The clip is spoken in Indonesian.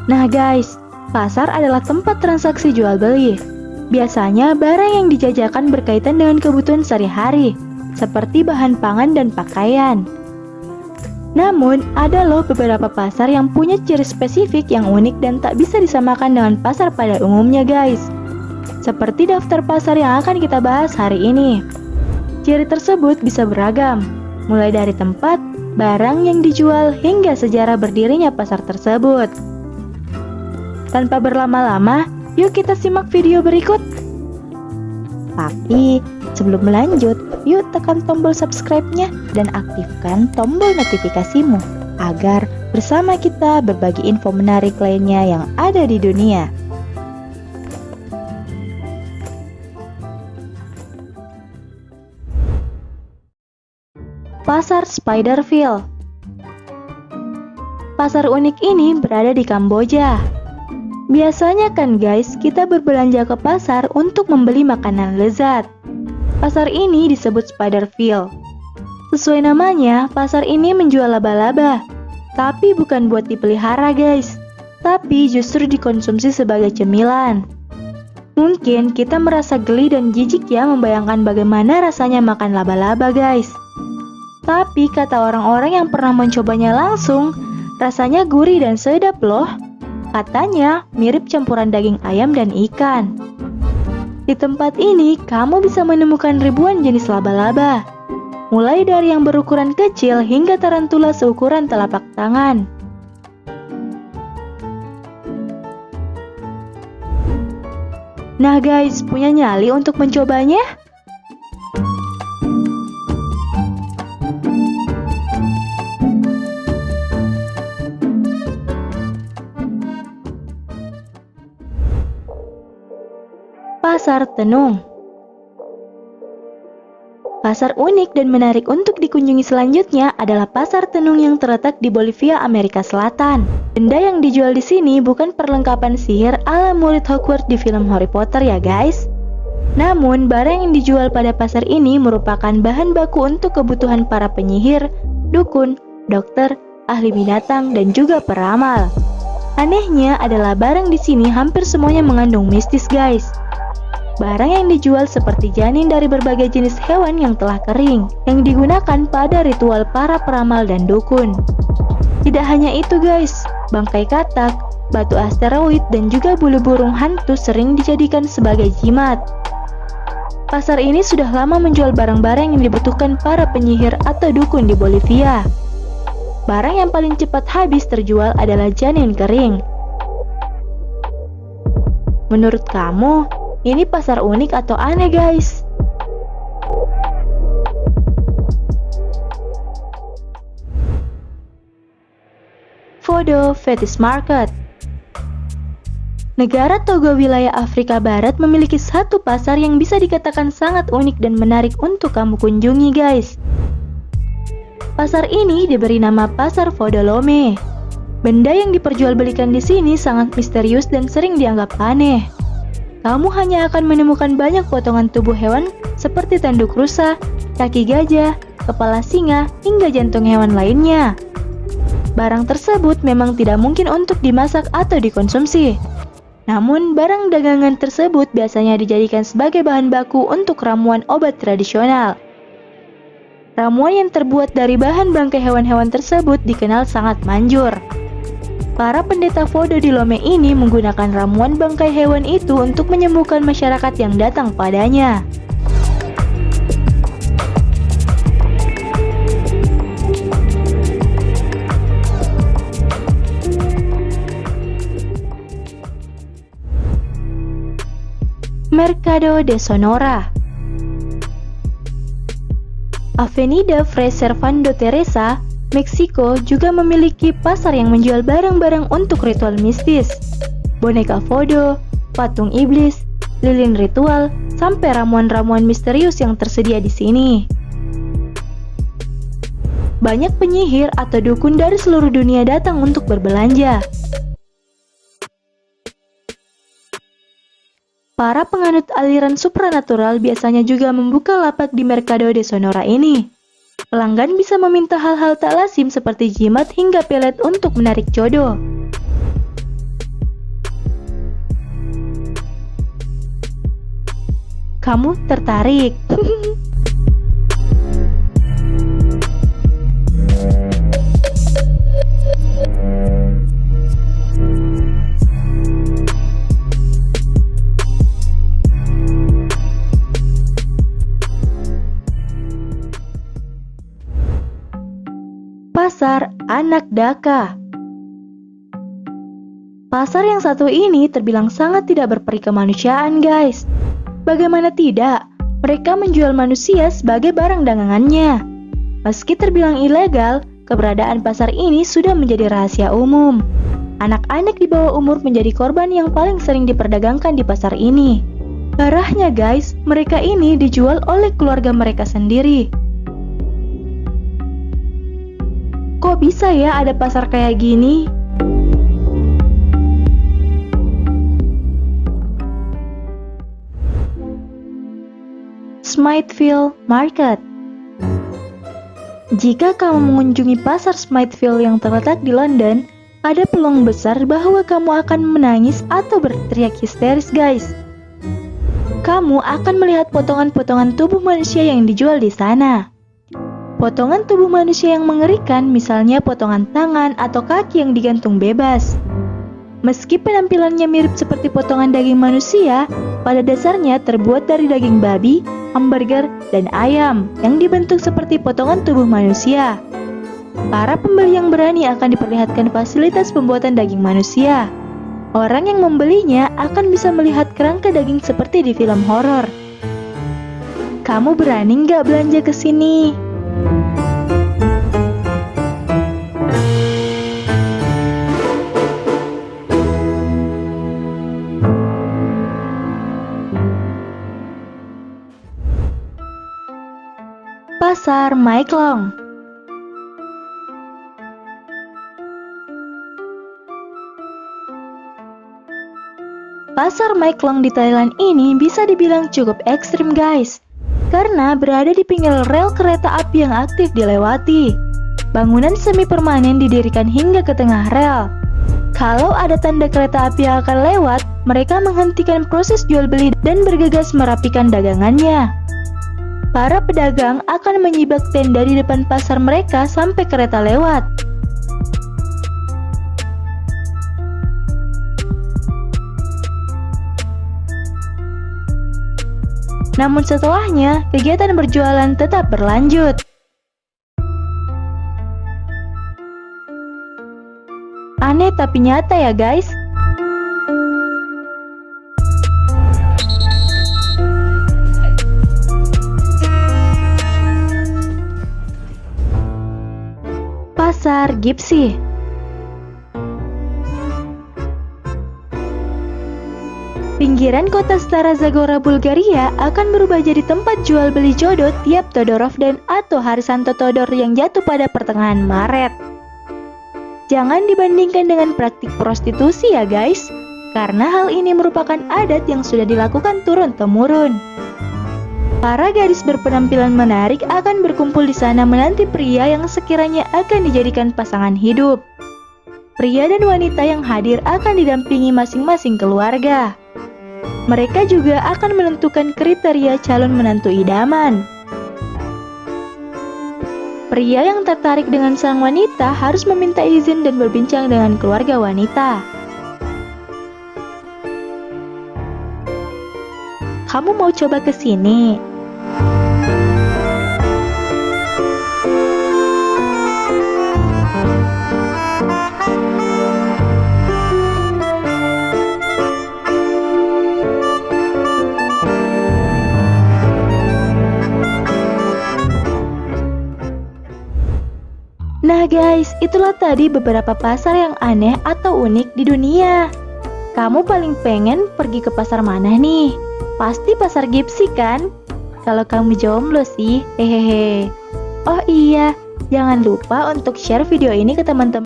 Nah guys, pasar adalah tempat transaksi jual beli. Biasanya barang yang dijajakan berkaitan dengan kebutuhan sehari-hari, seperti bahan pangan dan pakaian. Namun, ada loh beberapa pasar yang punya ciri spesifik yang unik dan tak bisa disamakan dengan pasar pada umumnya guys. Seperti daftar pasar yang akan kita bahas hari ini. Ciri tersebut bisa beragam, mulai dari tempat, barang yang dijual, hingga sejarah berdirinya pasar tersebut. Tanpa berlama-lama, yuk kita simak video berikut. Tapi, sebelum melanjut, yuk tekan tombol subscribe-nya dan aktifkan tombol notifikasimu agar bersama kita berbagi info menarik lainnya yang ada di dunia. Pasar Spiderville. Pasar unik ini berada di Kamboja. Biasanya kan guys, kita berbelanja ke pasar untuk membeli makanan lezat. Pasar ini disebut Spiderville. Sesuai namanya, pasar ini menjual laba-laba. Tapi bukan buat dipelihara guys, tapi justru dikonsumsi sebagai cemilan. Mungkin kita merasa geli dan jijik ya membayangkan bagaimana rasanya makan laba-laba guys. Tapi kata orang-orang yang pernah mencobanya langsung, rasanya gurih dan sedap loh. Katanya mirip campuran daging ayam dan ikan. Di tempat ini, kamu bisa menemukan ribuan jenis laba-laba. Mulai dari yang berukuran kecil hingga tarantula seukuran telapak tangan. Nah guys, punya nyali untuk mencobanya? Pasar Tenung. Pasar unik dan menarik untuk dikunjungi selanjutnya adalah Pasar Tenung yang terletak di Bolivia, Amerika Selatan. Benda yang dijual di sini bukan perlengkapan sihir ala murid Hogwarts di film Harry Potter ya guys. Namun, barang yang dijual pada pasar ini merupakan bahan baku untuk kebutuhan para penyihir, dukun, dokter, ahli binatang, dan juga peramal. Anehnya adalah barang di sini hampir semuanya mengandung mistis guys. Barang yang dijual seperti janin dari berbagai jenis hewan yang telah kering, yang digunakan pada ritual para peramal dan dukun. Tidak hanya itu guys, bangkai katak, batu asteroid, dan juga bulu burung hantu sering dijadikan sebagai jimat. Pasar ini sudah lama menjual barang-barang yang dibutuhkan para penyihir atau dukun di Bolivia. Barang yang paling cepat habis terjual adalah janin kering. Menurut kamu, ini pasar unik atau aneh guys? Voodoo Fetish Market. Negara Togo wilayah Afrika Barat memiliki satu pasar yang bisa dikatakan sangat unik dan menarik untuk kamu kunjungi guys. Pasar ini diberi nama Pasar Voodoo Lome. Benda yang diperjualbelikan di sini sangat misterius dan sering dianggap aneh. Kamu hanya akan menemukan banyak potongan tubuh hewan seperti tanduk rusa, kaki gajah, kepala singa, hingga jantung hewan lainnya. Barang tersebut memang tidak mungkin untuk dimasak atau dikonsumsi. Namun, barang dagangan tersebut biasanya dijadikan sebagai bahan baku untuk ramuan obat tradisional. Ramuan yang terbuat dari bahan bangkai hewan-hewan tersebut dikenal sangat manjur. Para pendeta voodoo di Lome ini menggunakan ramuan bangkai hewan itu untuk menyembuhkan masyarakat yang datang padanya. Mercado de Sonora. Avenida Fray Servando Teresa, Meksiko juga memiliki pasar yang menjual barang-barang untuk ritual mistis. Boneka voodoo, patung iblis, lilin ritual, sampai ramuan-ramuan misterius yang tersedia di sini. Banyak penyihir atau dukun dari seluruh dunia datang untuk berbelanja. Para penganut aliran supranatural biasanya juga membuka lapak di Mercado de Sonora ini. Pelanggan bisa meminta hal-hal tak lazim seperti jimat hingga pelet untuk menarik jodoh. kamu tertarik. Pasar Anak Daka. Pasar yang satu ini terbilang sangat tidak berperi kemanusiaan, guys. Bagaimana tidak, mereka menjual manusia sebagai barang dagangannya. Meski terbilang ilegal, keberadaan pasar ini sudah menjadi rahasia umum. Anak-anak di bawah umur menjadi korban yang paling sering diperdagangkan di pasar ini. Parahnya guys, mereka ini dijual oleh keluarga mereka sendiri. Kok bisa ya ada pasar kayak gini? Smithfield Market. Jika kamu mengunjungi pasar Smithfield yang terletak di London, ada peluang besar bahwa kamu akan menangis atau berteriak histeris, guys. Kamu akan melihat potongan-potongan tubuh manusia yang dijual di sana. Potongan tubuh manusia yang mengerikan, misalnya potongan tangan atau kaki yang digantung bebas. Meski penampilannya mirip seperti potongan daging manusia, pada dasarnya terbuat dari daging babi, hamburger, dan ayam yang dibentuk seperti potongan tubuh manusia. Para pembeli yang berani akan diperlihatkan fasilitas pembuatan daging manusia. Orang yang membelinya akan bisa melihat kerangka daging seperti di film horor. Kamu berani nggak belanja ke sini? Pasar Maeklong. Pasar Maeklong di Thailand ini bisa dibilang cukup ekstrim, guys, karena berada di pinggir rel kereta api yang aktif dilewati. Bangunan semi permanen didirikan hingga ke tengah rel. Kalau ada tanda kereta api yang akan lewat, mereka menghentikan proses jual beli dan bergegas merapikan dagangannya. Para pedagang akan menyibak tenda di depan pasar mereka sampai kereta lewat. Namun setelahnya, kegiatan berjualan tetap berlanjut. Aneh tapi nyata ya guys. Pasar Gipsy. Pinggiran kota Stara Zagora, Bulgaria akan berubah jadi tempat jual beli jodoh tiap Todorov dan atau Harisanto Todor yang jatuh pada pertengahan Maret. Jangan dibandingkan dengan praktik prostitusi ya guys, karena hal ini merupakan adat yang sudah dilakukan turun-temurun. Para gadis berpenampilan menarik akan berkumpul di sana menanti pria yang sekiranya akan dijadikan pasangan hidup. Pria dan wanita yang hadir akan didampingi masing-masing keluarga. Mereka juga akan menentukan kriteria calon menantu idaman. Pria yang tertarik dengan sang wanita harus meminta izin dan berbincang dengan keluarga wanita. Kamu mau coba ke sini? Nah guys, itulah tadi beberapa pasar yang aneh atau unik di dunia. Kamu paling pengen pergi ke pasar mana nih? Pasti pasar Gipsy kan? Kalau kamu jomblo sih, hehehe. Oh iya, jangan lupa untuk share video ini ke teman-teman.